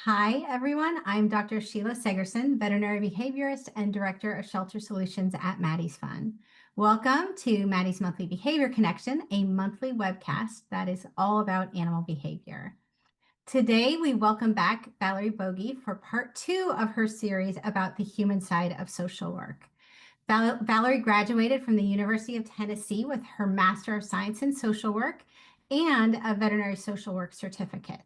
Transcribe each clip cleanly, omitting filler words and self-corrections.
Hi, everyone. I'm Dr. Sheila Segerson, veterinary behaviorist and director of shelter solutions at Maddie's Fund. Welcome to Maddie's Monthly Behavior Connection, a monthly webcast that is all about animal behavior. Today, we welcome back Valerie Bogie for part 2 of her series about the human side of social work. Valerie graduated from the University of Tennessee with her Master of Science in Social Work and a Veterinary Social Work certificate.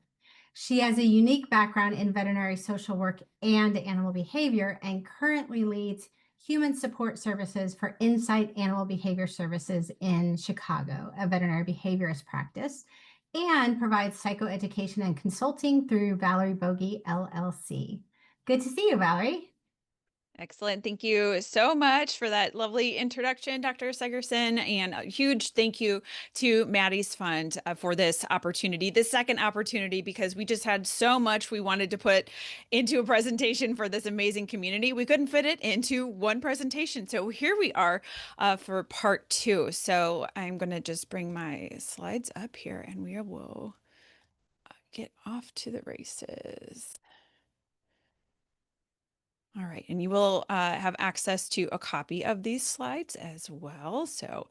She has a unique background in veterinary social work and animal behavior and currently leads human support services for Insight Animal Behavior Services in Chicago, a veterinary behaviorist practice, and provides psychoeducation and consulting through Valerie Bogie, LLC. Good to see you, Valerie. Excellent. Thank you so much for that lovely introduction, Dr. Segerson, and a huge thank you to Maddie's Fund for this opportunity, this second opportunity, because we just had so much we wanted to put into a presentation for this amazing community. We couldn't fit it into one presentation. So here we are for part 2. So I'm going to just bring my slides up here and we will get off to the races. All right, and you will have access to a copy of these slides as well. So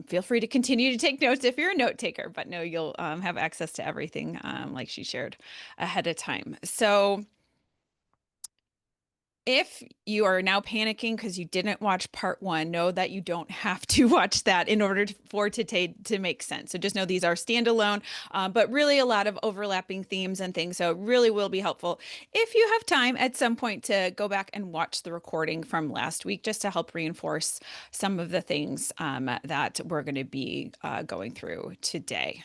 feel free to continue to take notes if you're a note taker, but no, you'll have access to everything like she shared ahead of time. So if you are now panicking because you didn't watch part 1, know that you don't have to watch that in order for to make sense. So just know these are standalone, but really a lot of overlapping themes and things. So it really will be helpful if you have time at some point to go back and watch the recording from last week, just to help reinforce some of the things that we're going to be going through today.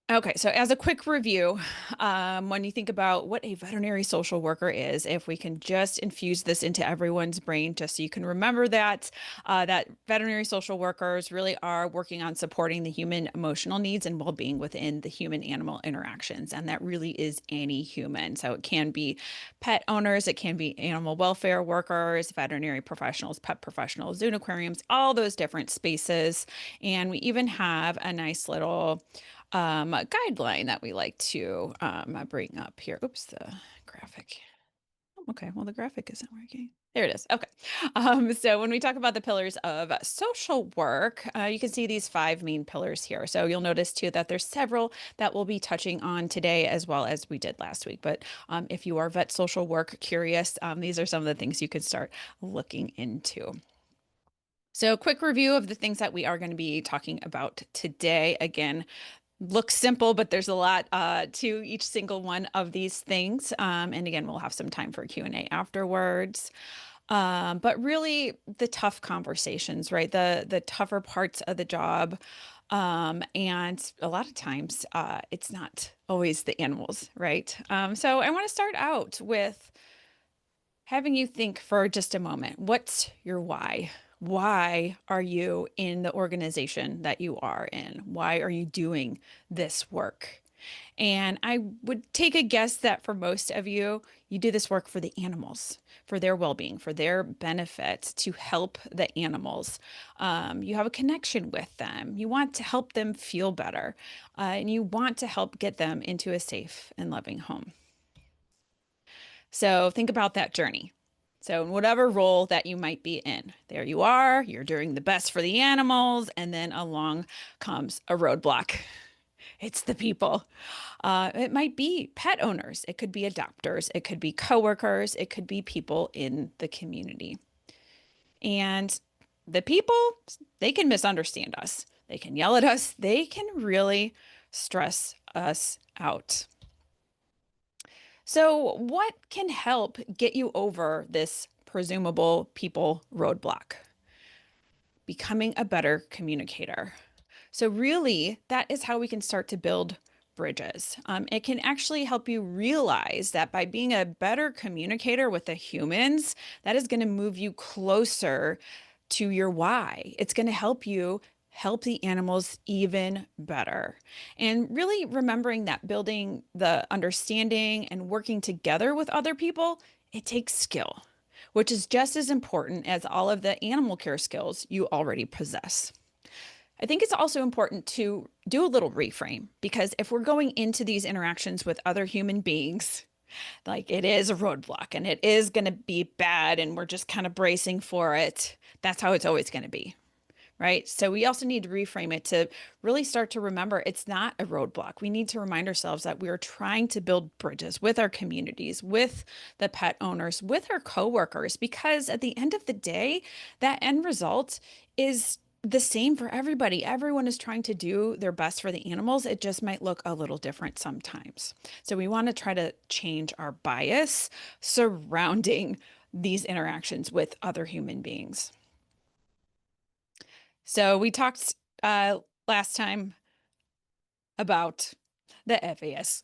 Okay, so as a quick review, when you think about what a veterinary social worker is, if we can just infuse this into everyone's brain, just so you can remember that, that veterinary social workers really are working on supporting the human emotional needs and well-being within the human-animal interactions, and that really is any human. So it can be pet owners, it can be animal welfare workers, veterinary professionals, pet professionals, zoo aquariums, all those different spaces, and we even have a nice little guideline that we like to bring up here. Oops, the graphic. Okay, well, the graphic isn't working. There it is. Okay. So when we talk about the pillars of social work, you can see these 5 main pillars here. So you'll notice too that there's several that we'll be touching on today as well as we did last week. But if you are vet social work curious, these are some of the things you could start looking into. So quick review of the things that we are going to be talking about today. Again, looks simple, but there's a lot to each single one of these things. And again, we'll have some time for Q&A afterwards. But really the tough conversations, right? The tougher parts of the job. And a lot of times it's not always the animals, right? So I want to start out with having you think for just a moment, what's your why? Why are you in the organization that you are in? Why are you doing this work? And I would take a guess that for most of you, you do this work for the animals, for their well-being, for their benefit, to help the animals. You have a connection with them. You want to help them feel better, and you want to help get them into a safe and loving home. So think about that journey. So in whatever role that you might be in, there you are, you're doing the best for the animals, and then along comes a roadblock. It's the people. It might be pet owners, it could be adopters, it could be coworkers, it could be people in the community. And the people, they can misunderstand us. They can yell at us. They can really stress us out. So, what can help get you over this presumable people roadblock? Becoming a better communicator. So, really, that is how we can start to build bridges. It can actually help you realize that by being a better communicator with the humans, that is going to move you closer to your why. It's going to help you help the animals even better. And really remembering that building the understanding and working together with other people, it takes skill, which is just as important as all of the animal care skills you already possess. I think it's also important to do a little reframe, because if we're going into these interactions with other human beings, like it is a roadblock and it is going to be bad and we're just kind of bracing for it, that's how it's always going to be. Right. So we also need to reframe it to really start to remember it's not a roadblock. We need to remind ourselves that we are trying to build bridges with our communities, with the pet owners, with our coworkers, because at the end of the day, that end result is the same for everybody. Everyone is trying to do their best for the animals. It just might look a little different sometimes. So we want to try to change our bias surrounding these interactions with other human beings. So we talked last time about the FAS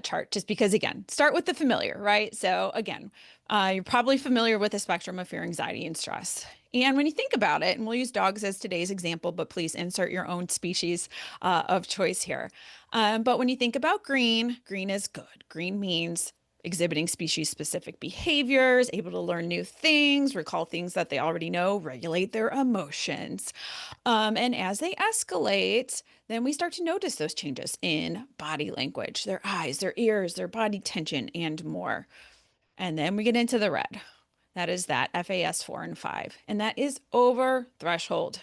chart, just because, again, start with the familiar, right? So again, you're probably familiar with the spectrum of fear, anxiety, and stress. And when you think about it, and we'll use dogs as today's example, but please insert your own species of choice here. But when you think about green, green is good. Green means exhibiting species-specific behaviors, able to learn new things, recall things that they already know, regulate their emotions. And as they escalate, then we start to notice those changes in body language, their eyes, their ears, their body tension, and more. And then we get into the red. That is that FAS 4 and 5. And that is over threshold.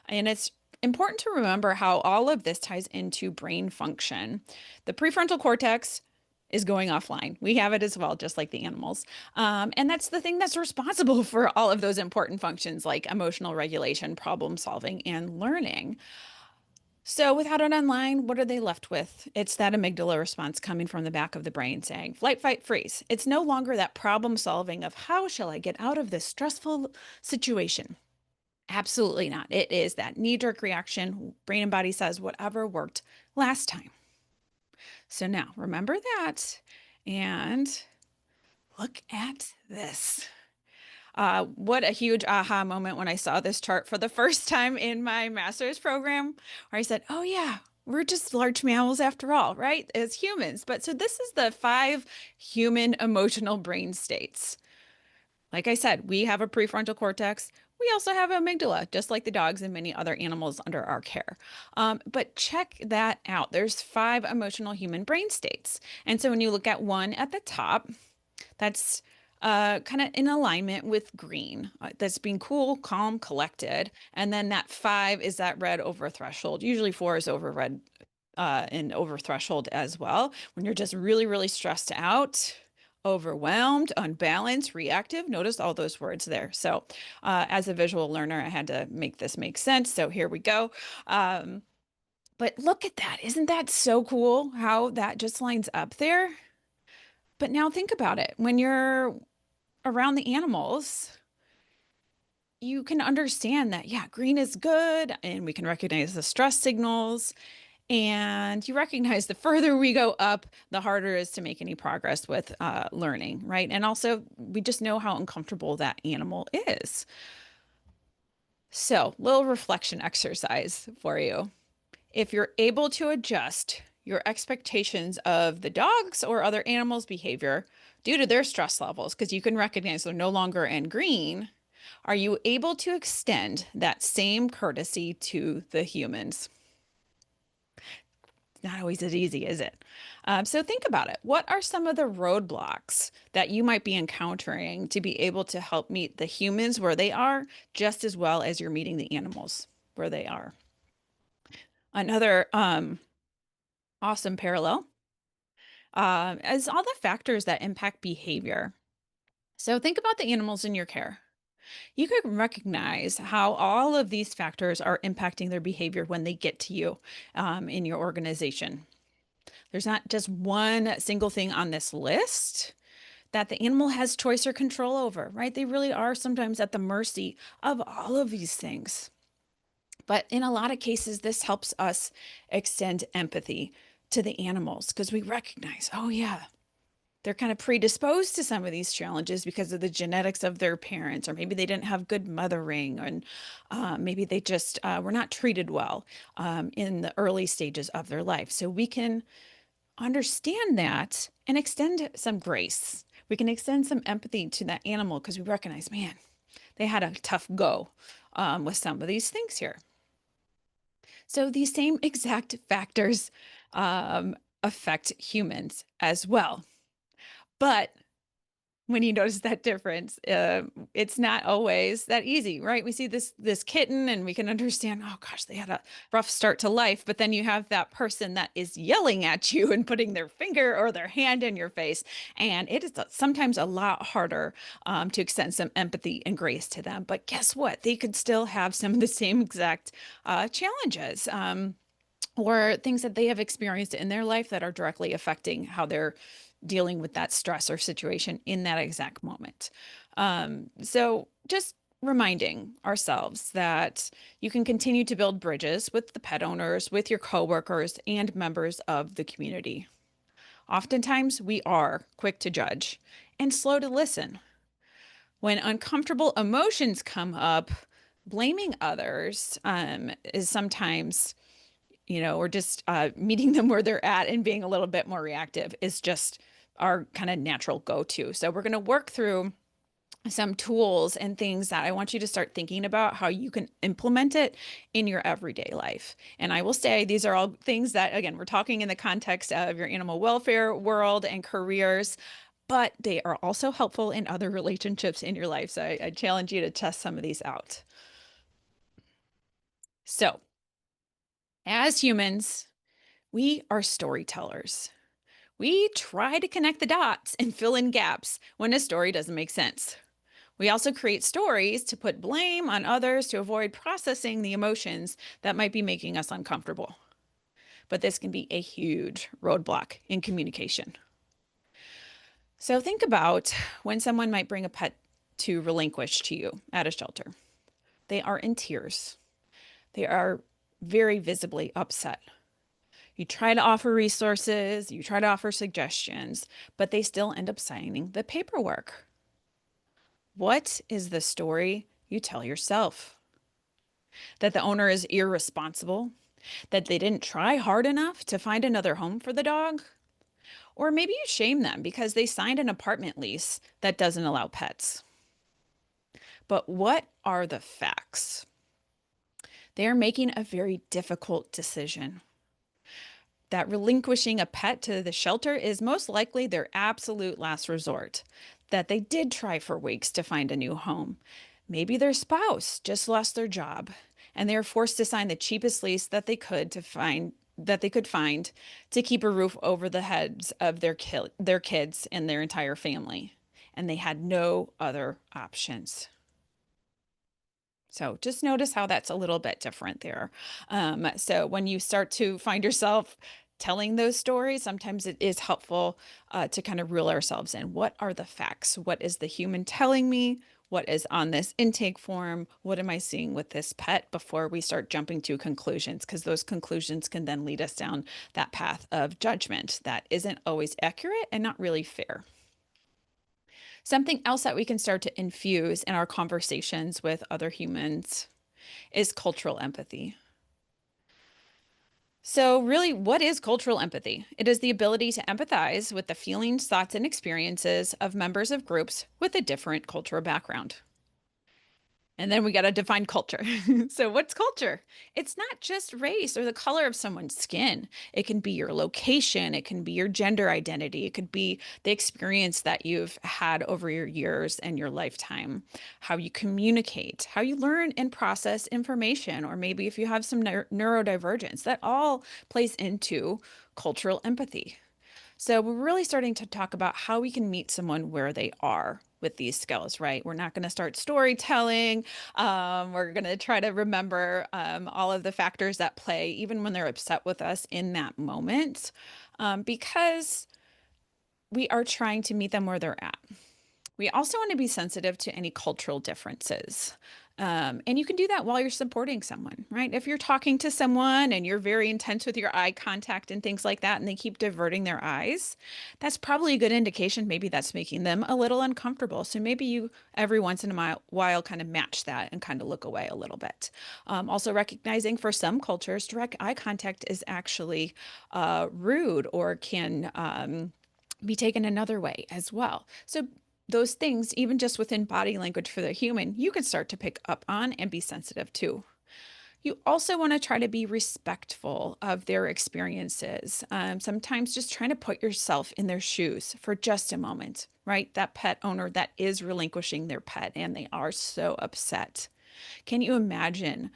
And it's important to remember how all of this ties into brain function. The prefrontal cortex is going offline. We have it as well, just like the animals. And that's the thing that's responsible for all of those important functions like emotional regulation, problem solving, and learning. So without it online, what are they left with? It's that amygdala response coming from the back of the brain saying, flight, fight, freeze. It's no longer that problem solving of how shall I get out of this stressful situation? Absolutely not. It is that knee-jerk reaction. Brain and body says whatever worked last time. So now remember that and look at this. What a huge aha moment when I saw this chart for the first time in my master's program, where I said, oh yeah, we're just large mammals after all, right? As humans. But so this is the 5 human emotional brain states. Like I said, we have a prefrontal cortex. We also have amygdala, just like the dogs and many other animals under our care. But check that out. There's 5 emotional human brain states. And so when you look at one at the top, that's kind of in alignment with green. That's being cool, calm, collected. And then that 5 is that red over threshold. Usually 4 is over red and over threshold as well. When you're just really, really stressed out, overwhelmed, unbalanced, reactive. Notice all those words there. So as a visual learner, I had to make this make sense. So here we go. But look at that. Isn't that so cool how that just lines up there? But now think about it. When you're around the animals, you can understand that, yeah, green is good, and we can recognize the stress signals. And you recognize the further we go up, the harder it is to make any progress with learning, right? And also, we just know how uncomfortable that animal is. So, little reflection exercise for you. If you're able to adjust your expectations of the dog's or other animals' behavior due to their stress levels, because you can recognize they're no longer in green, are you able to extend that same courtesy to the humans? It's not always as easy, is it? So think about it. What are some of the roadblocks that you might be encountering to be able to help meet the humans where they are just as well as you're meeting the animals where they are? Another awesome parallel is all the factors that impact behavior. So think about the animals in your care. You can recognize how all of these factors are impacting their behavior when they get to you in your organization. There's not just one single thing on this list that the animal has choice or control over, right? They really are sometimes at the mercy of all of these things. But in a lot of cases, this helps us extend empathy to the animals because we recognize, oh, yeah, they're kind of predisposed to some of these challenges because of the genetics of their parents, or maybe they didn't have good mothering, and maybe they just were not treated well in the early stages of their life. So we can understand that and extend some grace. We can extend some empathy to that animal because we recognize, man, they had a tough go with some of these things here. So these same exact factors affect humans as well. But when you notice that difference, it's not always that easy, right? We see this kitten and we can understand, oh gosh, they had a rough start to life, but then you have that person that is yelling at you and putting their finger or their hand in your face, and it is sometimes a lot harder to extend some empathy and grace to them. But guess what? They could still have some of the same exact challenges. Or things that they have experienced in their life that are directly affecting how they're dealing with that stress or situation in that exact moment. So just reminding ourselves that you can continue to build bridges with the pet owners, with your coworkers, and members of the community. Oftentimes, we are quick to judge and slow to listen. When uncomfortable emotions come up, blaming others is sometimes, or just meeting them where they're at and being a little bit more reactive is just our kind of natural go-to. So we're going to work through some tools and things that I want you to start thinking about how you can implement it in your everyday life. And I will say these are all things that, again, we're talking in the context of your animal welfare world and careers, but they are also helpful in other relationships in your life. So I challenge you to test some of these out. So as humans, we are storytellers. We try to connect the dots and fill in gaps when a story doesn't make sense. We also create stories to put blame on others to avoid processing the emotions that might be making us uncomfortable. But this can be a huge roadblock in communication. So think about when someone might bring a pet to relinquish to you at a shelter. They are in tears. They are very visibly upset. You try to offer resources, you try to offer suggestions, but they still end up signing the paperwork. What is the story you tell yourself? That the owner is irresponsible? That they didn't try hard enough to find another home for the dog? Or maybe you shame them because they signed an apartment lease that doesn't allow pets. But what are the facts? They are making a very difficult decision. That relinquishing a pet to the shelter is most likely their absolute last resort, that they did try for weeks to find a new home. Maybe their spouse just lost their job and they're forced to sign the cheapest lease that they could find to keep a roof over the heads of their kids and their entire family. And they had no other options. So just notice how that's a little bit different there. So when you start to find yourself telling those stories, sometimes it is helpful to kind of reel ourselves in. What are the facts? What is the human telling me? What is on this intake form? What am I seeing with this pet before we start jumping to conclusions? Because those conclusions can then lead us down that path of judgment that isn't always accurate and not really fair. Something else that we can start to infuse in our conversations with other humans is cultural empathy. So, really, what is cultural empathy? It is the ability to empathize with the feelings, thoughts, and experiences of members of groups with a different cultural background. And then we got to define culture. So, what's culture? It's not just race or the color of someone's skin. It can be your location, it can be your gender identity, it could be the experience that you've had over your years and your lifetime, how you communicate, how you learn and process information, or maybe if you have some neurodivergence. That all plays into cultural empathy. So we're really starting to talk about how we can meet someone where they are with these skills, right? We're not going to start storytelling. We're going to try to remember all of the factors that play, even when they're upset with us in that moment, because we are trying to meet them where they're at. We also want to be sensitive to any cultural differences. And you can do that while you're supporting someone, right? If you're talking to someone and you're very intense with your eye contact and things like that, and they keep diverting their eyes, that's probably a good indication. Maybe that's making them a little uncomfortable. So maybe you, every once in a while, kind of match that and kind of look away a little bit. Also, recognizing for some cultures, direct eye contact is actually rude or can be taken another way as well. So those things, even just within body language for the human, you can start to pick up on and be sensitive to. You also want to try to be respectful of their experiences. Sometimes just trying to put yourself in their shoes for just a moment, right? That pet owner that is relinquishing their pet and they are so upset. Can you imagine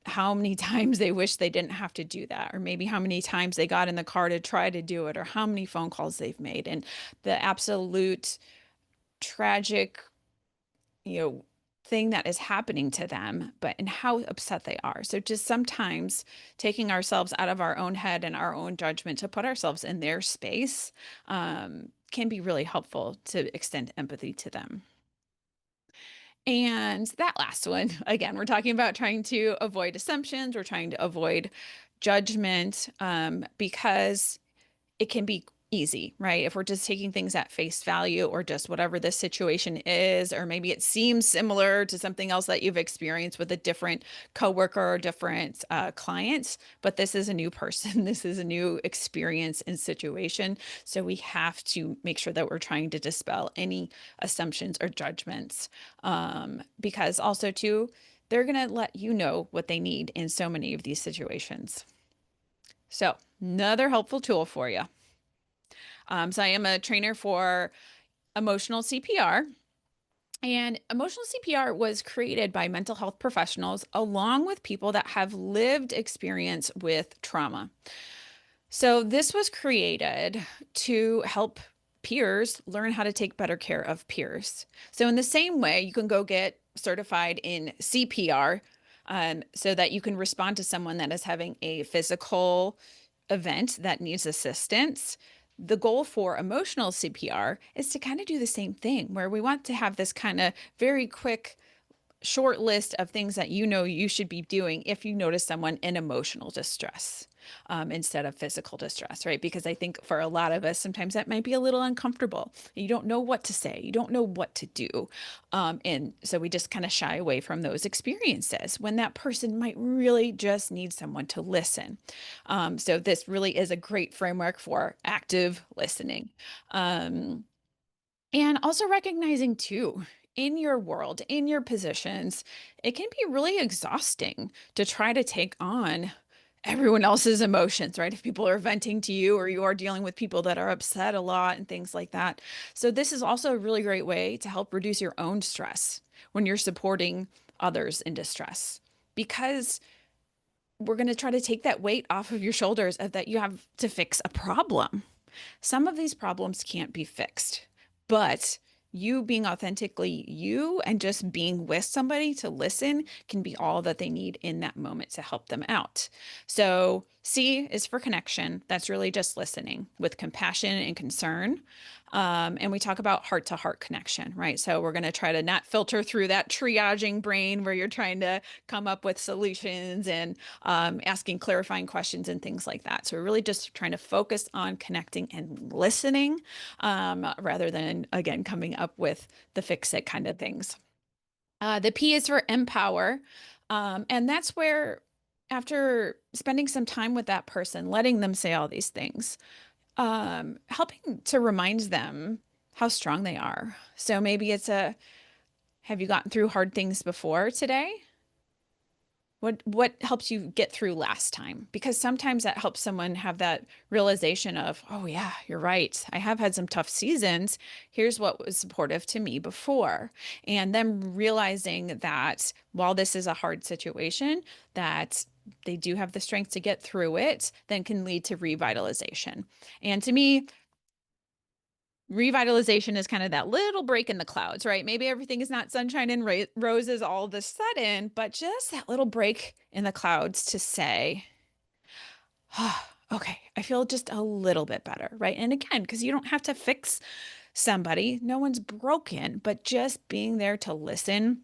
how many times they wish they didn't have to do that, or maybe how many times they got in the car to try to do it, or how many phone calls they've made, and the absolute tragic, you know, thing that is happening to them, but and how upset they are. So just sometimes taking ourselves out of our own head and our own judgment to put ourselves in their space can be really helpful to extend empathy to them. And that last one, again, we're talking about trying to avoid assumptions, we're trying to avoid judgment because it can be easy, right? If we're just taking things at face value or just whatever this situation is, or maybe it seems similar to something else that you've experienced with a different coworker or different clients, but this is a new person, this is a new experience and situation. So we have to make sure that we're trying to dispel any assumptions or judgments, because also too, they're going to let you know what they need in so many of these situations. So another helpful tool for you. So I am a trainer for emotional CPR. And emotional CPR was created by mental health professionals along with people that have lived experience with trauma. So this was created to help peers learn how to take better care of peers. So in the same way, you can go get certified in CPR, so that you can respond to someone that is having a physical event that needs assistance. The goal for emotional CPR is to kind of do the same thing, where we want to have this kind of very quick, short list of things that you know you should be doing if you notice someone in emotional distress, instead of physical distress, right? Because I think for a lot of us, sometimes that might be a little uncomfortable. You don't know what to say, you don't know what to do. And so we just kind of shy away from those experiences when that person might really just need someone to listen. So this really is a great framework for active listening. And also recognizing too, in your world, in your positions, it can be really exhausting to try to take on everyone else's emotions, right? If people are venting to you or you are dealing with people that are upset a lot and things like that. So this is also a really great way to help reduce your own stress when you're supporting others in distress, because we're going to try to take that weight off of your shoulders of that you have to fix a problem. Some of these problems can't be fixed, but you being authentically you and just being with somebody to listen can be all that they need in that moment to help them out. So C is for connection. That's really just listening with compassion and concern. And we talk about heart to heart connection, right? So we're going to try to not filter through that triaging brain where you're trying to come up with solutions and asking clarifying questions and things like that. So we're really just trying to focus on connecting and listening, rather than, again, coming up with the fix it kind of things. The P is for empower. And that's where, after spending some time with that person, letting them say all these things, helping to remind them how strong they are. So maybe it's have you gotten through hard things before today? What helps you get through last time? Because sometimes that helps someone have that realization of, oh yeah, you're right. I have had some tough seasons. Here's what was supportive to me before. And them realizing that while this is a hard situation, that they do have the strength to get through it, then can lead to revitalization. And to me, revitalization is kind of that little break in the clouds, right? Maybe everything is not sunshine and roses all of a sudden, but just that little break in the clouds to say, oh, okay, I feel just a little bit better, right? And again, because you don't have to fix somebody, no one's broken, but just being there to listen,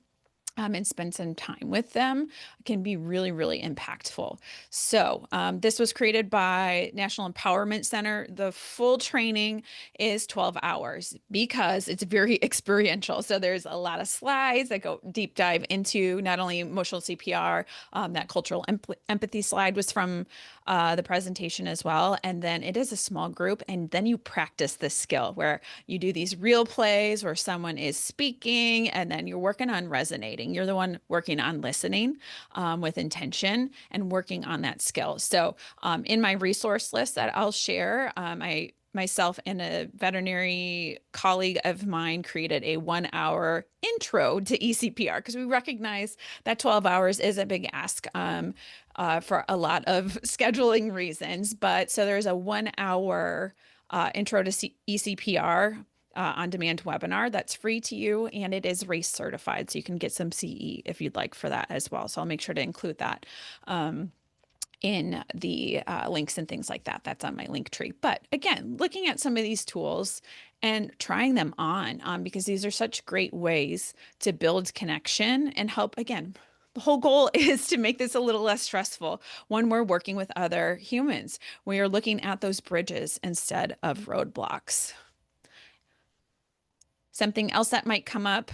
and spend some time with them can be really, really impactful. So this was created by National Empowerment Center. The full training is 12 hours because it's very experiential. So there's a lot of slides that go deep dive into not only emotional CPR, that cultural empathy slide was from the presentation as well. And then it is a small group. And then you practice this skill where you do these real plays where someone is speaking and then you're working on resonating. de-escalating. You're the one working on listening with intention and working on that skill. So in my resource list that I'll share, myself and a veterinary colleague of mine created a 1 hour intro to ECPR because we recognize that 12 hours is a big ask for a lot of scheduling reasons. But so there's a 1 hour intro to ECPR on-demand webinar that's free to you, and it is race certified, so you can get some CE if you'd like for that as well. So I'll make sure to include that in the links and things like that. That's on my link tree. But again, looking at some of these tools and trying them on because these are such great ways to build connection and help. Again, the whole goal is to make this a little less stressful when we're working with other humans. We are looking at those bridges instead of roadblocks. Something else that might come up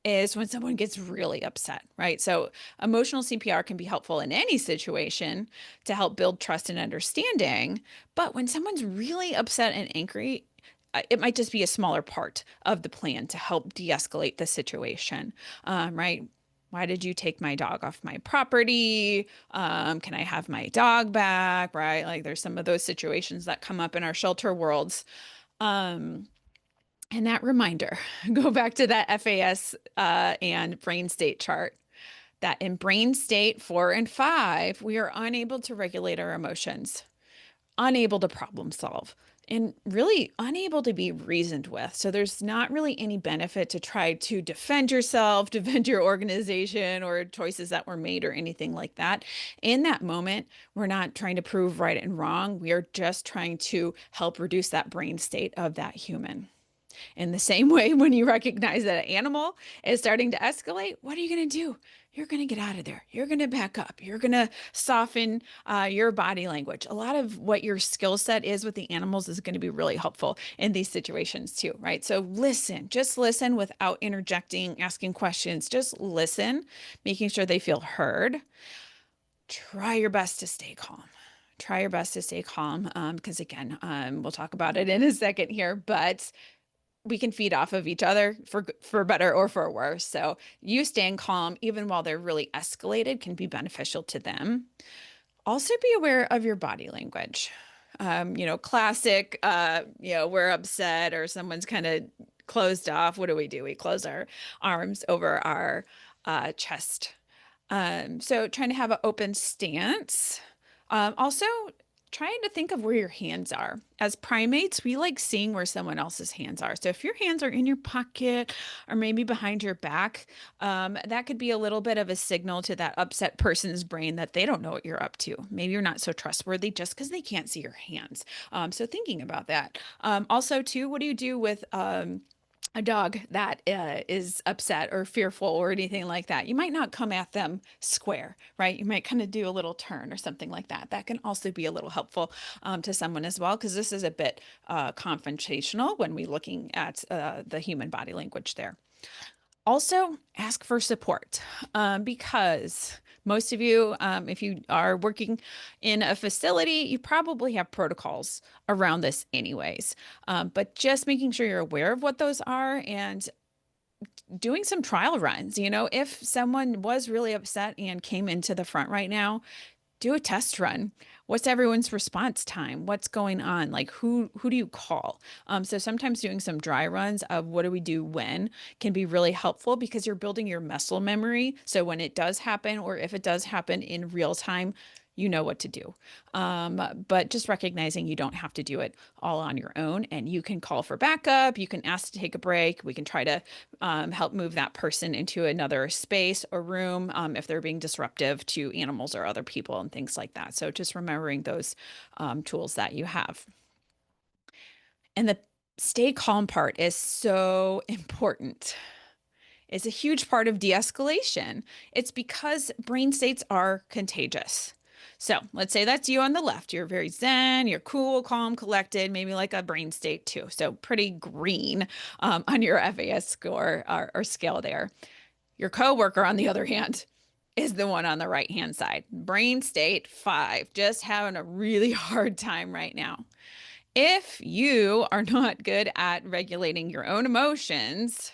is when someone gets really upset, right? So emotional CPR can be helpful in any situation to help build trust and understanding. But when someone's really upset and angry, it might just be a smaller part of the plan to help de-escalate the situation, right? Why did you take my dog off my property? Can I have my dog back, right? Like there's some of those situations that come up in our shelter worlds. And that reminder, go back to that FAS and brain state chart, that in brain state 4 and 5, we are unable to regulate our emotions, unable to problem solve, and really unable to be reasoned with. So there's not really any benefit to try to defend yourself, defend your organization or choices that were made or anything like that. In that moment, we're not trying to prove right and wrong. We are just trying to help reduce that brain state of that human. In the same way, when you recognize that an animal is starting to escalate, what are you going to do? You're going to get out of there. You're going to back up. You're going to soften your body language. A lot of what your skill set is with the animals is going to be really helpful in these situations too, right? So listen, just listen without interjecting, asking questions. Just listen, making sure they feel heard. Try your best to stay calm. Try your best to stay calm because again, we'll talk about it in a second here, but we can feed off of each other for better or for worse. So you staying calm, even while they're really escalated, can be beneficial to them. Also be aware of your body language. Classic, we're upset or someone's kind of closed off. What do? We close our arms over our chest. So trying to have an open stance. Also, trying to think of where your hands are. As primates, we like seeing where someone else's hands are. So if your hands are in your pocket or maybe behind your back, that could be a little bit of a signal to that upset person's brain that they don't know what you're up to. Maybe you're not so trustworthy just because they can't see your hands. So thinking about that. Also, too, what do you do with a dog that is upset or fearful or anything like that? You might not come at them square, right? You might kind of do a little turn or something like that. That can also be a little helpful to someone as well, because this is a bit confrontational when we're looking at the human body language there. Also, ask for support because most of you, if you are working in a facility, you probably have protocols around this anyways. But just making sure you're aware of what those are and doing some trial runs. If someone was really upset and came into the front right now, do a test run. What's everyone's response time? What's going on? Like who do you call? So sometimes doing some dry runs of what do we do when can be really helpful because you're building your muscle memory. So when it does happen, or if it does happen in real time, you know what to do. But just recognizing you don't have to do it all on your own, and you can call for backup. You can ask to take a break. We can try to help move that person into another space or room if they're being disruptive to animals or other people and things like that. So just remembering those tools that you have. And the stay calm part is so important. It's a huge part of de-escalation. It's because brain states are contagious. So let's say that's you on the left. You're very zen, you're cool, calm, collected, maybe like a brain state too. So pretty green on your FAS score or scale there. Your coworker, on the other hand, is the one on the right-hand side. Brain state 5, just having a really hard time right now. If you are not good at regulating your own emotions,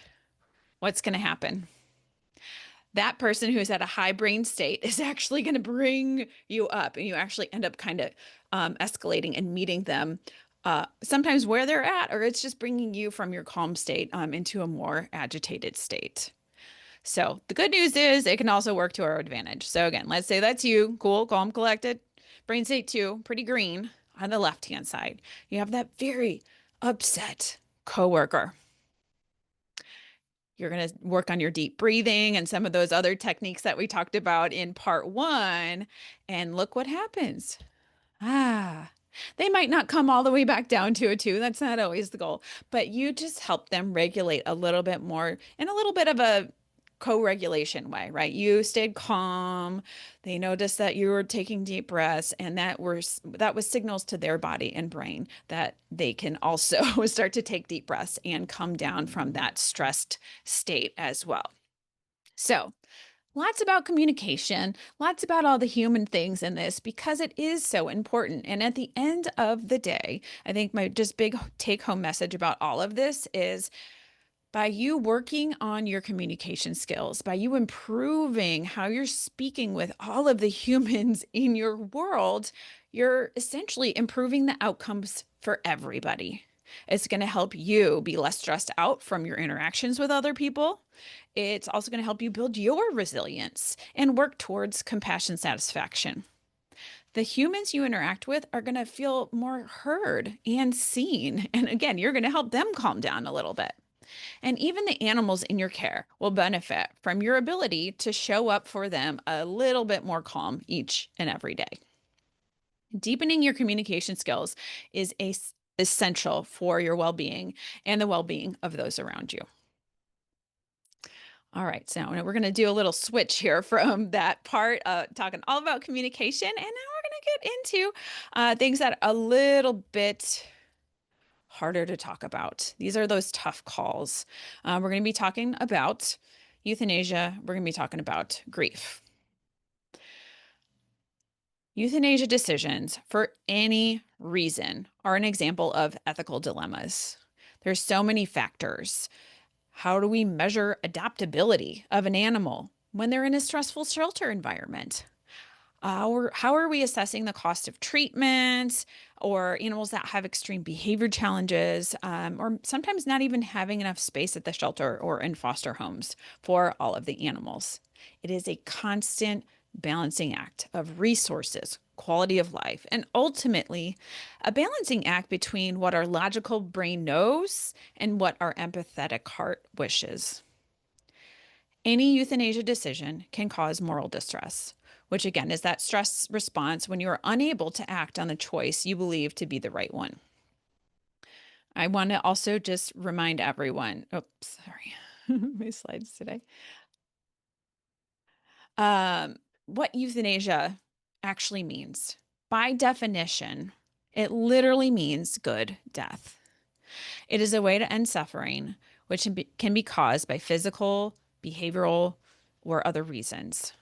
what's going to happen? that person who's at a high brain state is actually going to bring you up, and you actually end up kind of escalating and meeting them sometimes where they're at, or it's just bringing you from your calm state into a more agitated state. So the good news is it can also work to our advantage. So again, let's say that's you, cool, calm, collected, brain state 2, pretty green on the left-hand side. You have that very upset coworker. You're going to work on your deep breathing and some of those other techniques that we talked about in part 1. And look what happens. They might not come all the way back down to a 2. That's not always the goal. But you just help them regulate a little bit more in a little bit of a co-regulation way, right? You stayed calm. They noticed that you were taking deep breaths, and that was signals to their body and brain that they can also start to take deep breaths and come down from that stressed state as well. So, lots about communication, lots about all the human things in this because it is so important. And at the end of the day, I think my just big take-home message about all of this is by you working on your communication skills, by you improving how you're speaking with all of the humans in your world, you're essentially improving the outcomes for everybody. It's going to help you be less stressed out from your interactions with other people. It's also going to help you build your resilience and work towards compassion satisfaction. The humans you interact with are going to feel more heard and seen. And again, you're going to help them calm down a little bit. And even the animals in your care will benefit from your ability to show up for them a little bit more calm each and every day. Deepening your communication skills is essential for your well-being and the well-being of those around you. All right, so we're going to do a little switch here from that part, talking all about communication, and now we're going to get into things that are a little bit harder to talk about. These are those tough calls. We're going to be talking about euthanasia. We're going to be talking about grief. Euthanasia decisions for any reason are an example of ethical dilemmas. There's so many factors. How do we measure adaptability of an animal when they're in a stressful shelter environment? How are we assessing the cost of treatment or animals that have extreme behavior challenges, or sometimes not even having enough space at the shelter or in foster homes for all of the animals? It is a constant balancing act of resources, quality of life, and ultimately a balancing act between what our logical brain knows and what our empathetic heart wishes. Any euthanasia decision can cause moral distress, which again is that stress response when you are unable to act on the choice you believe to be the right one. I want to also just remind everyone, oops, sorry, my slides today. What euthanasia actually means. By definition, it literally means good death. It is a way to end suffering, which can be caused by physical, behavioral, or other reasons.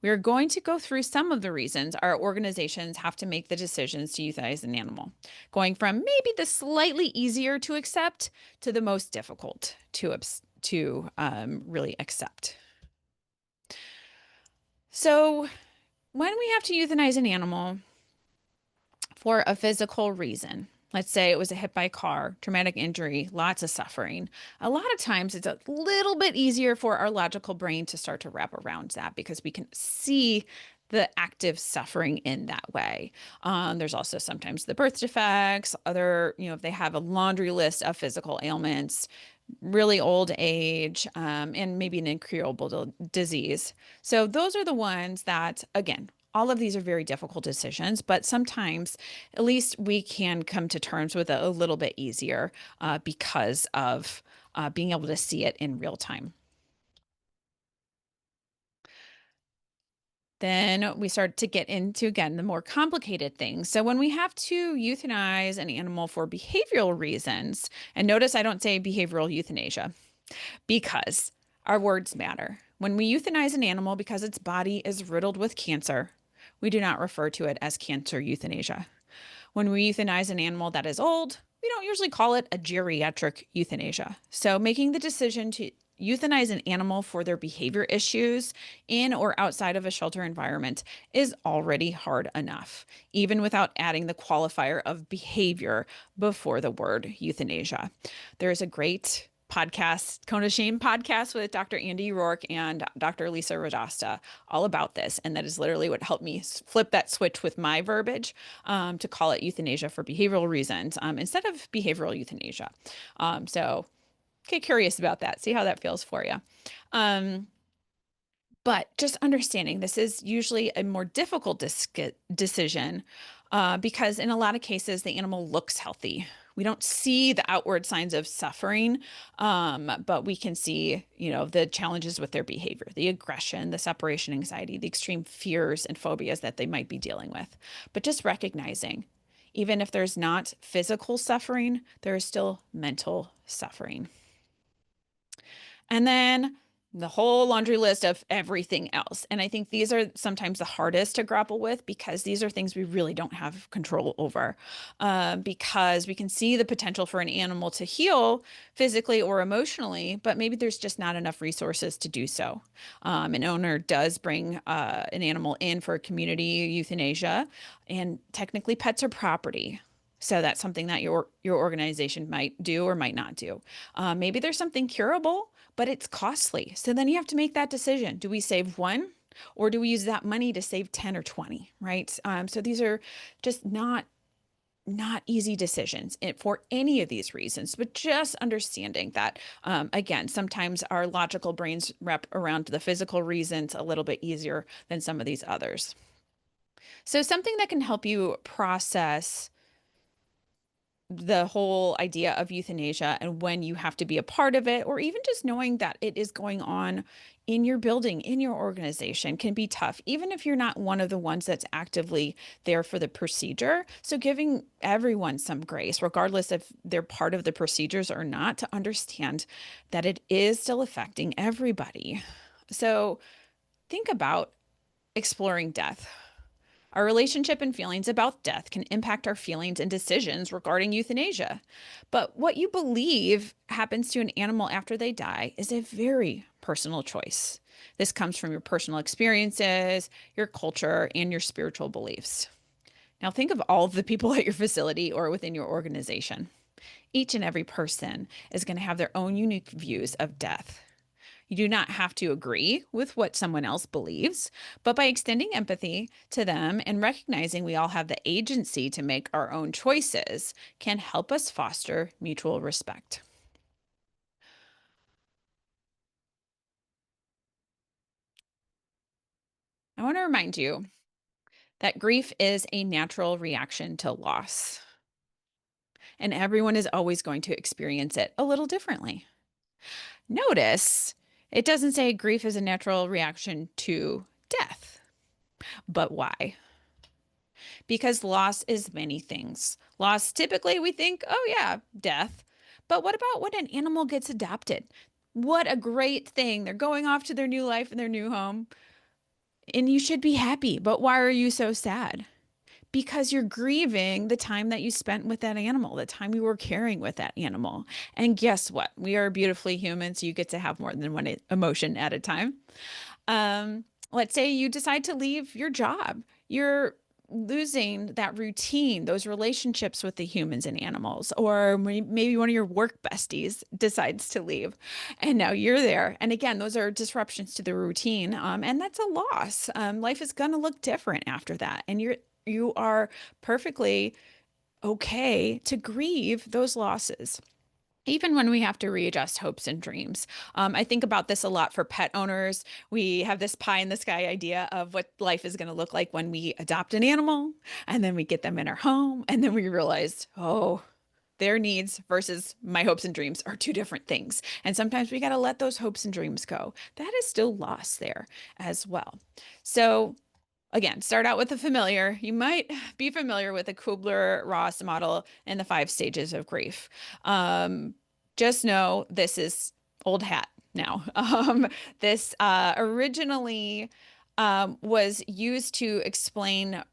We are going to go through some of the reasons our organizations have to make the decisions to euthanize an animal, going from maybe the slightly easier to accept to the most difficult to really accept. So when we have to euthanize an animal for a physical reason, let's say it was a hit by a car, traumatic injury, lots of suffering. A lot of times it's a little bit easier for our logical brain to start to wrap around that because we can see the active suffering in that way. There's also sometimes the birth defects, if they have a laundry list of physical ailments, really old age, and maybe an incurable disease. So those are the ones that, again, all of these are very difficult decisions, but sometimes at least we can come to terms with it a little bit easier because of being able to see it in real time. Then we start to get into, again, the more complicated things. So when we have to euthanize an animal for behavioral reasons, and notice I don't say behavioral euthanasia because our words matter. When we euthanize an animal because its body is riddled with cancer, we do not refer to it as cancer euthanasia. When we euthanize an animal that is old, we don't usually call it a geriatric euthanasia. So making the decision to euthanize an animal for their behavior issues in or outside of a shelter environment is already hard enough, even without adding the qualifier of behavior before the word euthanasia. There's a great podcast, Kona Shame podcast with Dr. Andy Rourke and Dr. Lisa Radasta, all about this. And that is literally what helped me flip that switch with my verbiage to call it euthanasia for behavioral reasons instead of behavioral euthanasia. So get curious about that. See how that feels for you. But just understanding this is usually a more difficult decision because in a lot of cases, the animal looks healthy. We don't see the outward signs of suffering, but we can see, the challenges with their behavior, the aggression, the separation anxiety, the extreme fears and phobias that they might be dealing with. But just recognizing, even if there's not physical suffering, there is still mental suffering. And then the whole laundry list of everything else. And I think these are sometimes the hardest to grapple with because these are things we really don't have control over. Because we can see the potential for an animal to heal physically or emotionally, but maybe there's just not enough resources to do so. An owner does bring an animal in for a community euthanasia, and technically pets are property. So that's something that your organization might do or might not do. Maybe there's something curable, but it's costly. So then you have to make that decision. Do we save one or do we use that money to save 10 or 20, right? So these are just not easy decisions for any of these reasons, but just understanding that, again, sometimes our logical brains wrap around the physical reasons a little bit easier than some of these others. So something that can help you process the whole idea of euthanasia and when you have to be a part of it, or even just knowing that it is going on in your building, in your organization, can be tough, even if you're not one of the ones that's actively there for the procedure. So giving everyone some grace, regardless if they're part of the procedures or not, to understand that it is still affecting everybody. So think about exploring death. Our relationship and feelings about death can impact our feelings and decisions regarding euthanasia. But what you believe happens to an animal after they die is a very personal choice. This comes from your personal experiences, your culture, and your spiritual beliefs. Now, think of all of the people at your facility or within your organization. Each and every person is going to have their own unique views of death. You do not have to agree with what someone else believes, but by extending empathy to them and recognizing we all have the agency to make our own choices can help us foster mutual respect. I want to remind you that grief is a natural reaction to loss, and everyone is always going to experience it a little differently. Notice it doesn't say grief is a natural reaction to death, but why? Because loss is many things. Loss, typically we think, oh yeah, death. But what about when an animal gets adopted? What a great thing. They're going off to their new life and their new home. And you should be happy. But why are you so sad? Because you're grieving the time that you spent with that animal, the time you were caring with that animal. And guess what? We are beautifully human, so you get to have more than one emotion at a time. Let's say you decide to leave your job. You're losing that routine, those relationships with the humans and animals, or maybe one of your work besties decides to leave and now you're there. And again, those are disruptions to the routine. And that's a loss. Life is going to look different after that. And you are perfectly okay to grieve those losses, even when we have to readjust hopes and dreams. I think about this a lot for pet owners. We have this pie in the sky idea of what life is going to look like when we adopt an animal and then we get them in our home. And then we realize, oh, their needs versus my hopes and dreams are two different things. And sometimes we got to let those hopes and dreams go. That is still lost there as well. So again, start out with the familiar. You might be familiar with the Kubler-Ross model and the 5 stages of grief. Just know this is old hat now. This originally was used to explain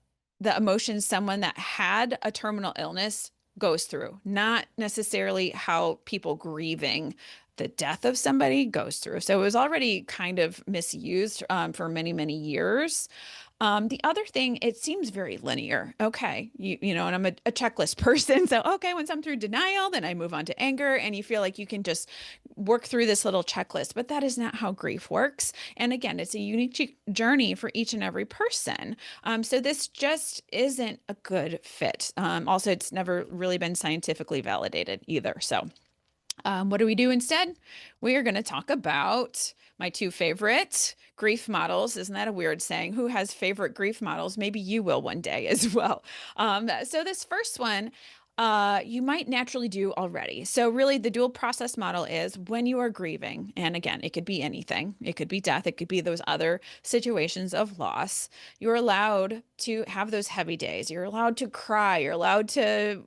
the emotions someone that had a terminal illness goes through, not necessarily how people grieving the death of somebody goes through. So it was already kind of misused for many, many years. The other thing, it seems very linear. Okay, and I'm a checklist person. So, okay, once I'm through denial, then I move on to anger, and you feel like you can just work through this little checklist. But that is not how grief works. And again, it's a unique journey for each and every person. So this just isn't a good fit. Also, it's never really been scientifically validated either. So, what do we do instead? We are going to talk about my two favorite grief models. Isn't that a weird saying? Who has favorite grief models? Maybe you will one day as well. So this first one, you might naturally do already. So really the dual process model is when you are grieving, and again, it could be anything. It could be death. It could be those other situations of loss. You're allowed to have those heavy days. You're allowed to cry. You're allowed to,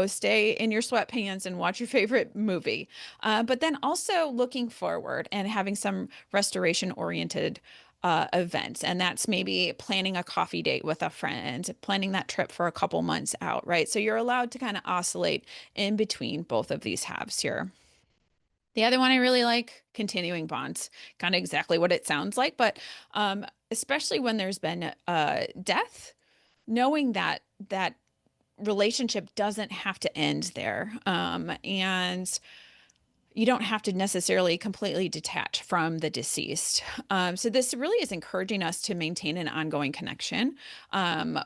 stay in your sweatpants and watch your favorite movie. But then also looking forward and having some restoration oriented events. And that's maybe planning a coffee date with a friend, planning that trip for a couple months out, right? So you're allowed to kind of oscillate in between both of these halves here. The other one I really like, continuing bonds, kind of exactly what it sounds like, but especially when there's been death, knowing that that relationship doesn't have to end there. And you don't have to necessarily completely detach from the deceased. So this really is encouraging us to maintain an ongoing connection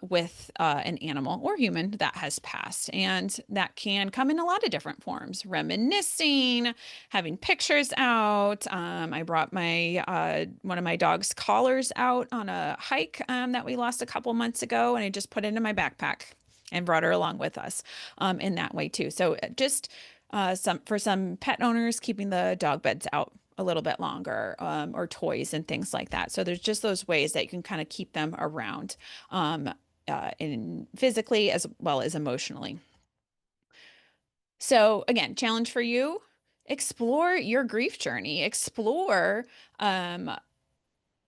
with an animal or human that has passed. And that can come in a lot of different forms, reminiscing, having pictures out. I brought my one of my dog's collars out on a hike that we lost a couple months ago, and I just put it in my backpack and brought her along with us in that way too. So just some pet owners, keeping the dog beds out a little bit longer, or toys and things like that. So there's just those ways that you can kind of keep them around, in physically as well as emotionally. So again, challenge for you, explore your grief journey, explore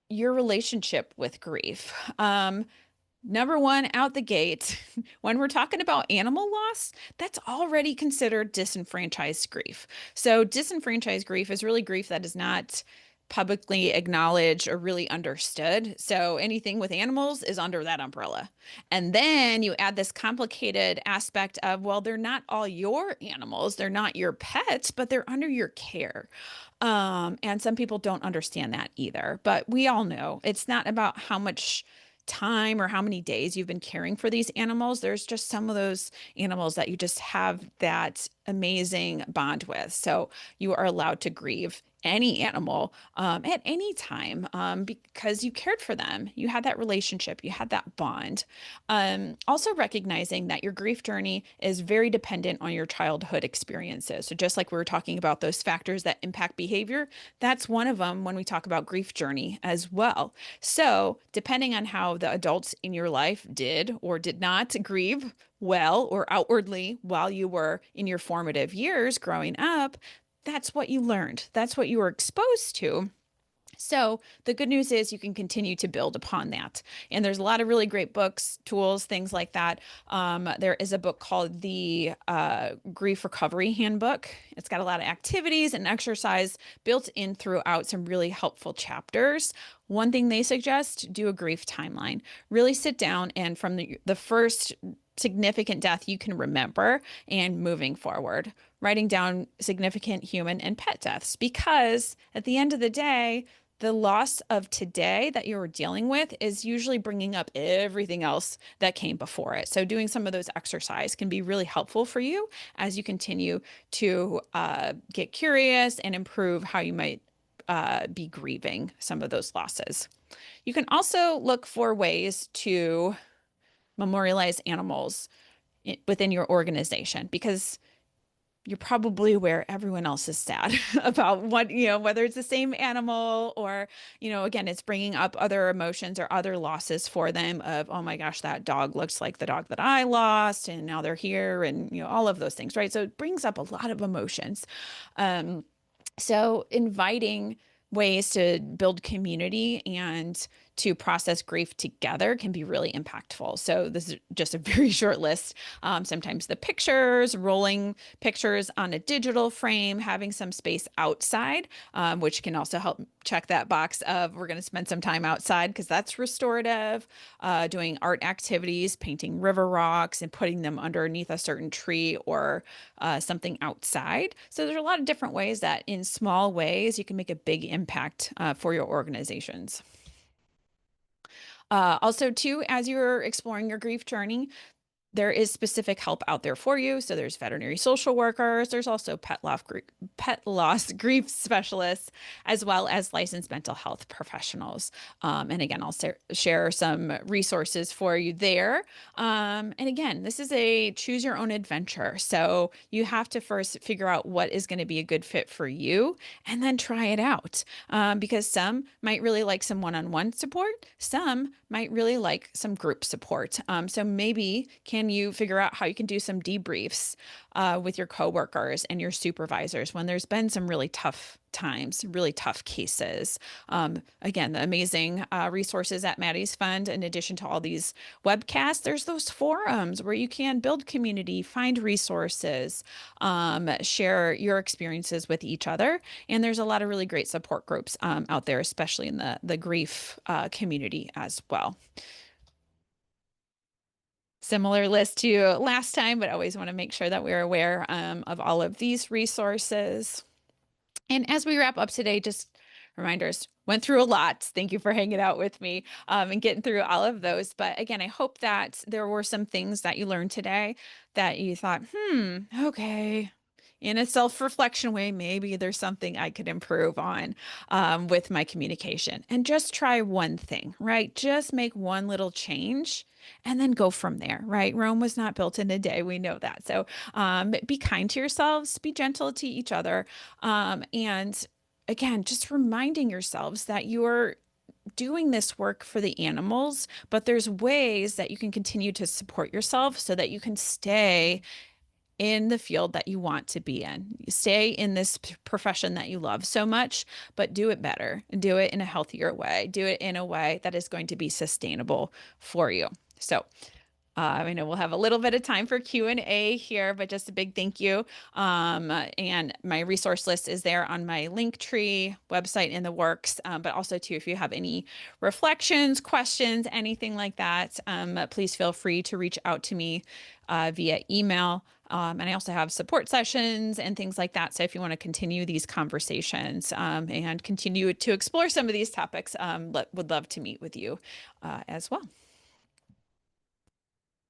your relationship with grief. Number one, out the gate, when we're talking about animal loss, that's already considered disenfranchised grief. So, disenfranchised grief is really grief that is not publicly acknowledged or really understood. So, anything with animals is under that umbrella. And then you add this complicated aspect of, well, they're not all your animals, they're not your pets, but they're under your care. And some people don't understand that either. But we all know it's not about how much time or how many days you've been caring for these animals. There's just some of those animals that you just have that amazing bond with. So you are allowed to grieve any animal at any time because you cared for them. You had that relationship, you had that bond. Also recognizing that your grief journey is very dependent on your childhood experiences. So just like we were talking about those factors that impact behavior, that's one of them when we talk about grief journey as well. So depending on how the adults in your life did or did not grieve well or outwardly while you were in your formative years growing up, that's what you learned. That's what you were exposed to. So the good news is you can continue to build upon that. And there's a lot of really great books, tools, things like that. There is a book called the Grief Recovery Handbook. It's got a lot of activities and exercise built in throughout some really helpful chapters. One thing they suggest, do a grief timeline. Really sit down and from the first significant death you can remember and moving forward, writing down significant human and pet deaths, because at the end of the day, the loss of today that you're dealing with is usually bringing up everything else that came before it. So doing some of those exercise can be really helpful for you as you continue to get curious and improve how you might be grieving some of those losses. You can also look for ways to memorialize animals within your organization, because you're probably aware everyone else is sad about whether it's the same animal or, again, it's bringing up other emotions or other losses for them of, oh my gosh, that dog looks like the dog that I lost and now they're here and, all of those things, right? So it brings up a lot of emotions. So inviting ways to build community and to process grief together can be really impactful. So this is just a very short list. Sometimes the pictures, rolling pictures on a digital frame, having some space outside, which can also help check that box of we're going to spend some time outside because that's restorative. Doing art activities, painting river rocks and putting them underneath a certain tree or something outside. So there's a lot of different ways that in small ways you can make a big impact for your organizations. Also, too, as you're exploring your grief journey, there is specific help out there for you. So there's veterinary social workers. There's also pet loss grief specialists, as well as licensed mental health professionals. And again, I'll share some resources for you there. And again, this is a choose your own adventure. So you have to first figure out what is going to be a good fit for you and then try it out. Because some might really like some one-on-one support. Some might really like some group support. So maybe can you figure out how you can do some debriefs with your coworkers and your supervisors when there's been some really tough times, really tough cases. Again, the amazing resources at Maddie's Fund, in addition to all these webcasts, there's those forums where you can build community, find resources, share your experiences with each other. And there's a lot of really great support groups out there, especially in the grief community as well. Similar list to last time, but always want to make sure that we're aware of all of these resources. And as we wrap up today, just reminders, went through a lot. Thank you for hanging out with me and getting through all of those. But again, I hope that there were some things that you learned today that you thought, okay, in a self-reflection way, maybe there's something I could improve on with my communication. And just try one thing, right? Just make one little change and then go from there, right? Rome was not built in a day. We know that. So be kind to yourselves, be gentle to each other. And again, just reminding yourselves that you're doing this work for the animals, but there's ways that you can continue to support yourself so that you can stay in the field that you want to be in. You stay in this profession that you love so much, but do it better and do it in a healthier way. Do it in a way that is going to be sustainable for you. So I know we'll have a little bit of time for Q&A here, but just a big thank you. And my resource list is there on my Linktree website in the works, but also too, if you have any reflections, questions, anything like that, please feel free to reach out to me via email. And I also have support sessions and things like that. So if you want to continue these conversations and continue to explore some of these topics, would love to meet with you as well.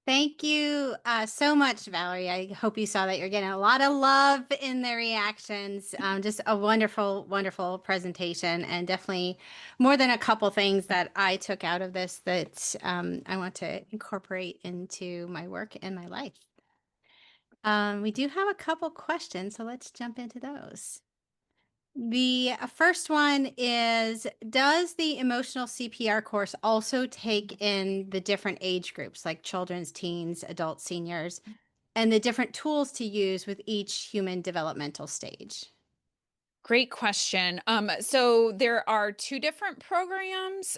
Thank you so much, Valerie. I hope you saw that you're getting a lot of love in the reactions. Just a wonderful, wonderful presentation, and definitely more than a couple things that I took out of this that I want to incorporate into my work and my life. We do have a couple questions, so let's jump into those. The first one is, does the emotional CPR course also take in the different age groups like children's, teens, adults, seniors, and the different tools to use with each human developmental stage? Great question. So there are two different programs.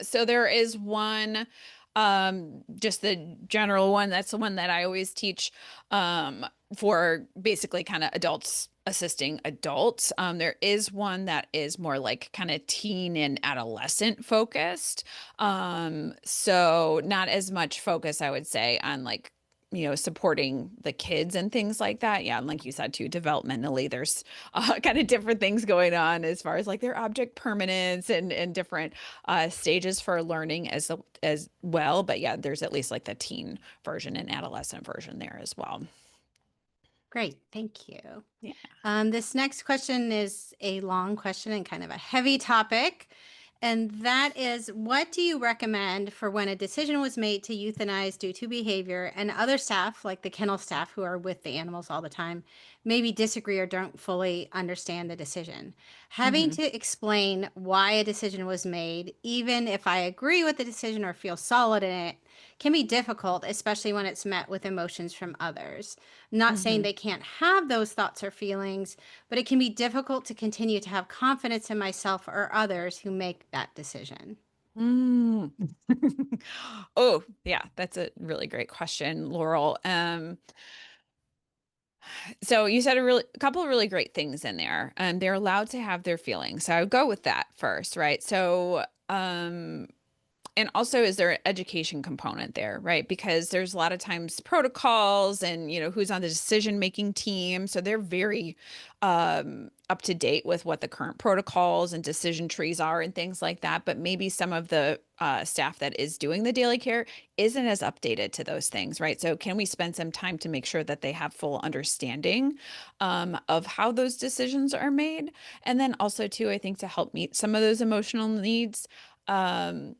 So there is one, just the general one. That's the one that I always teach for basically kind of adults assisting adults. There is one that is more like kind of teen and adolescent focused. So not as much focus, I would say, on like supporting the kids and things like that. Yeah. And like you said too, developmentally, there's kind of different things going on as far as like their object permanence and different stages for learning as well. But yeah, there's at least like the teen version and adolescent version there as well. Great. Thank you. Yeah. This next question is a long question and kind of a heavy topic. And that is, what do you recommend for when a decision was made to euthanize due to behavior and other staff, like the kennel staff who are with the animals all the time, maybe disagree or don't fully understand the decision? Having to explain why a decision was made, even if I agree with the decision or feel solid in it, can be difficult, especially when it's met with emotions from others. I'm not saying they can't have those thoughts or feelings, but it can be difficult to continue to have confidence in myself or others who make that decision. Mm. Oh, yeah, that's a really great question, Laurel. So you said a couple of really great things in there. They're allowed to have their feelings. So I would go with that first, right? So, and also, is there an education component there, right? Because there's a lot of times protocols and, who's on the decision-making team. So they're very up to date with what the current protocols and decision trees are and things like that. But maybe some of the staff that is doing the daily care isn't as updated to those things, right? So can we spend some time to make sure that they have full understanding of how those decisions are made? And then also, too, I think to help meet some of those emotional needs, um,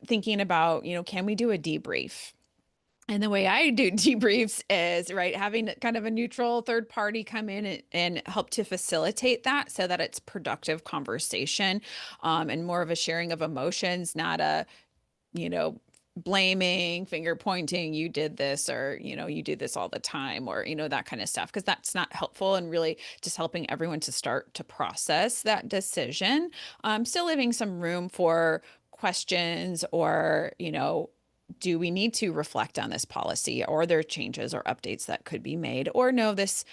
thinking about, can we do a debrief? And the way I do debriefs is, right, having kind of a neutral third party come in and help to facilitate that so that it's productive conversation, and more of a sharing of emotions, not a, you know, blaming, finger pointing, you did this, or, you do this all the time, or, that kind of stuff, because that's not helpful, and really just helping everyone to start to process that decision. Still leaving some room for questions or, do we need to reflect on this policy, or are there changes or updates that could be made, or no, this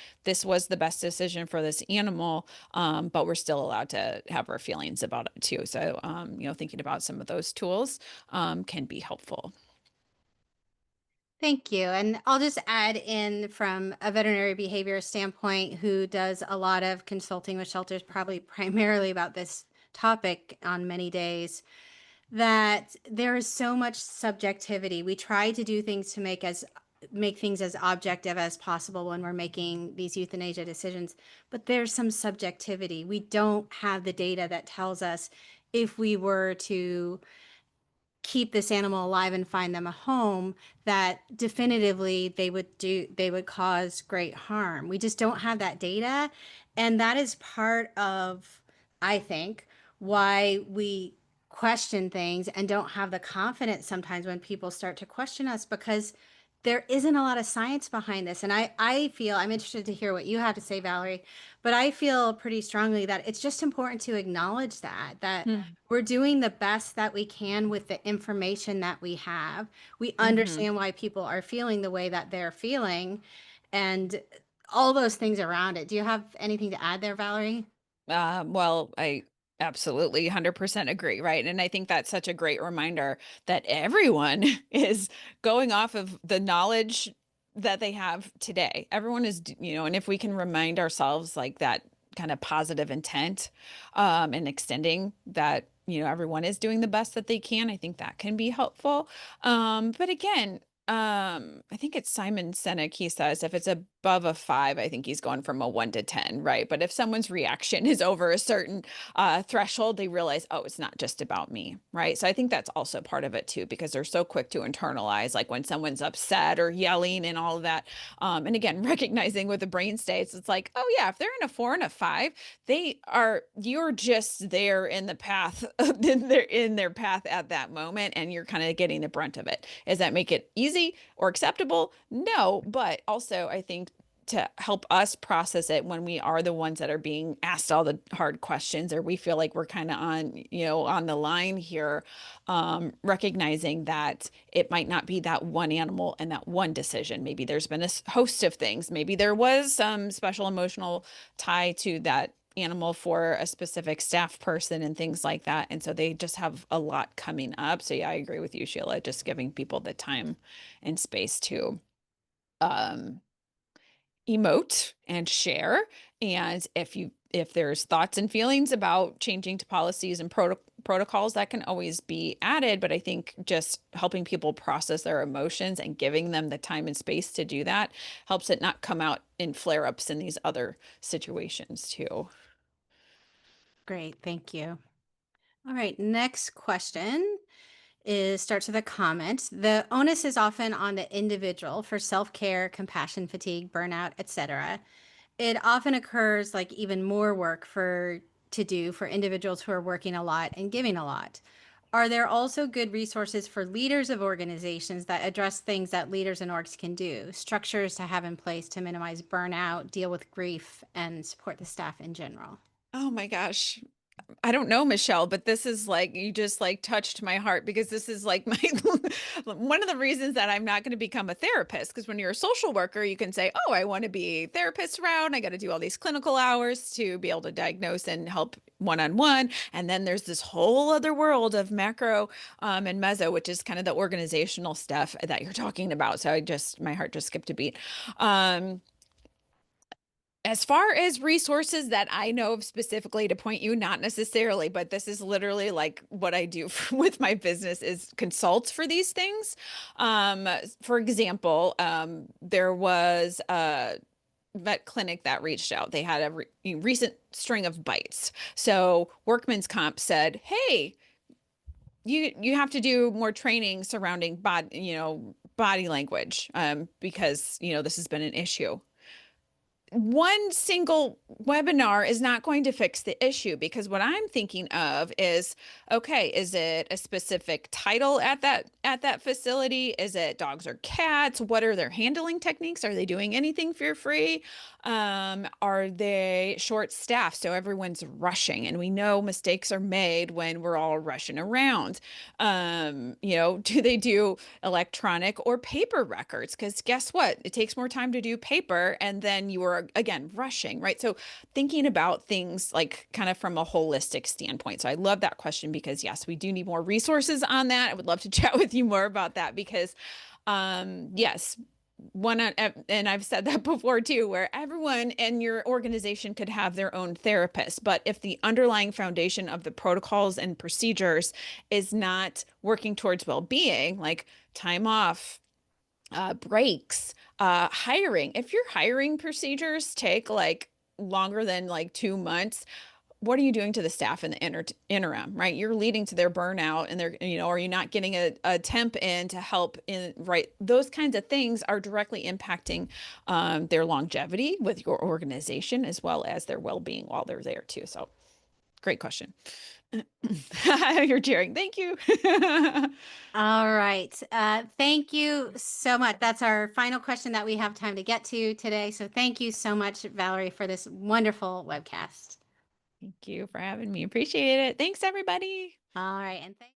was the best decision for this animal, but we're still allowed to have our feelings about it too. So, thinking about some of those tools can be helpful. Thank you. And I'll just add in from a veterinary behavior standpoint who does a lot of consulting with shelters, probably primarily about this topic on many days, that there is so much subjectivity. We try to do things to make things as objective as possible when we're making these euthanasia decisions, but there's some subjectivity. We don't have the data that tells us if we were to keep this animal alive and find them a home that definitively they would cause great harm. We just don't have that data, and that is part of, I think, why we question things and don't have the confidence sometimes when people start to question us, because there isn't a lot of science behind this. And I feel, I'm interested to hear what you have to say, Valerie, but I feel pretty strongly that it's just important to acknowledge that Mm. we're doing the best that we can with the information that we have. We Hmm. understand why people are feeling the way that they're feeling and all those things around it. Do you have anything to add there, Valerie? Well, I absolutely 100% agree, right? And I think that's such a great reminder that everyone is going off of the knowledge that they have today. Everyone is, and if we can remind ourselves like that kind of positive intent, and extending that, everyone is doing the best that they can, I think that can be helpful. But again, I think it's Simon Sinek. He says if it's above a 5, I think he's going from a 1 to 10, right? But if someone's reaction is over a certain threshold, they realize, oh, it's not just about me, right? So I think that's also part of it too, because they're so quick to internalize, like when someone's upset or yelling and all of that. And again, recognizing with the brain states, it's like, oh yeah, if they're in a 4 and a 5, you're just there in the path, they're in their path at that moment, and you're kind of getting the brunt of it. Does that make it easy or acceptable? No, but also I think to help us process it when we are the ones that are being asked all the hard questions, or we feel like we're kind of on the line here, recognizing that it might not be that one animal and that one decision. Maybe there's been a host of things. Maybe there was some special emotional tie to that animal for a specific staff person and things like that. And so they just have a lot coming up. So yeah, I agree with you, Sheila, just giving people the time and space to um emote and share. And if there's thoughts and feelings about changing to policies and protocols, that can always be added. But I think just helping people process their emotions and giving them the time and space to do that helps it not come out in flare-ups in these other situations too. Great, thank you. All right, next question is starts with a comment. The onus is often on the individual for self-care, compassion fatigue, burnout, etc. It often occurs like even more work for to do for individuals who are working a lot and giving a lot. Are there also good resources for leaders of organizations that address things that leaders and orgs can do, structures to have in place to minimize burnout, deal with grief, and support the staff in general? Oh my gosh. I don't know, Michelle, but this is like, you just like touched my heart because this is like my one of the reasons that I'm not going to become a therapist. Because when you're a social worker, you can say, oh, I want to be therapist around. I got to do all these clinical hours to be able to diagnose and help one-on-one. And then there's this whole other world of macro and meso, which is kind of the organizational stuff that you're talking about. So my heart just skipped a beat. Um, As far as resources that I know of specifically to point you, not necessarily, but this is literally like what I do with my business is consult for these things. For example, there was a vet clinic that reached out. They had a recent string of bites. So Workman's Comp said, "Hey, you have to do more training surrounding body language, because this has been an issue." One single webinar is not going to fix the issue, because what I'm thinking of is, okay, is it a specific title at that facility? Is it dogs or cats? What are their handling techniques? Are they doing anything fear free? Are they short staffed so everyone's rushing? And we know mistakes are made when we're all rushing around. Do they do electronic or paper records? Because guess what? It takes more time to do paper, and then you are again rushing, right? So thinking about things like kind of from a holistic standpoint. So I love that question because yes, we do need more resources on that. I would love to chat with you more about that because yes, and I've said that before too, where everyone in your organization could have their own therapist, but if the underlying foundation of the protocols and procedures is not working towards well-being, like time off, breaks, hiring. If your hiring procedures take like longer than like 2 months, what are you doing to the staff in the interim, right? You're leading to their burnout, and are you not getting a temp in to help in, right? Those kinds of things are directly impacting their longevity with your organization as well as their well-being while they're there too. So great question. You're cheering. Thank you. All right. Thank you so much. That's our final question that we have time to get to today. So thank you so much, Valerie, for this wonderful webcast. Thank you for having me. Appreciate it. Thanks, everybody. All right. And thank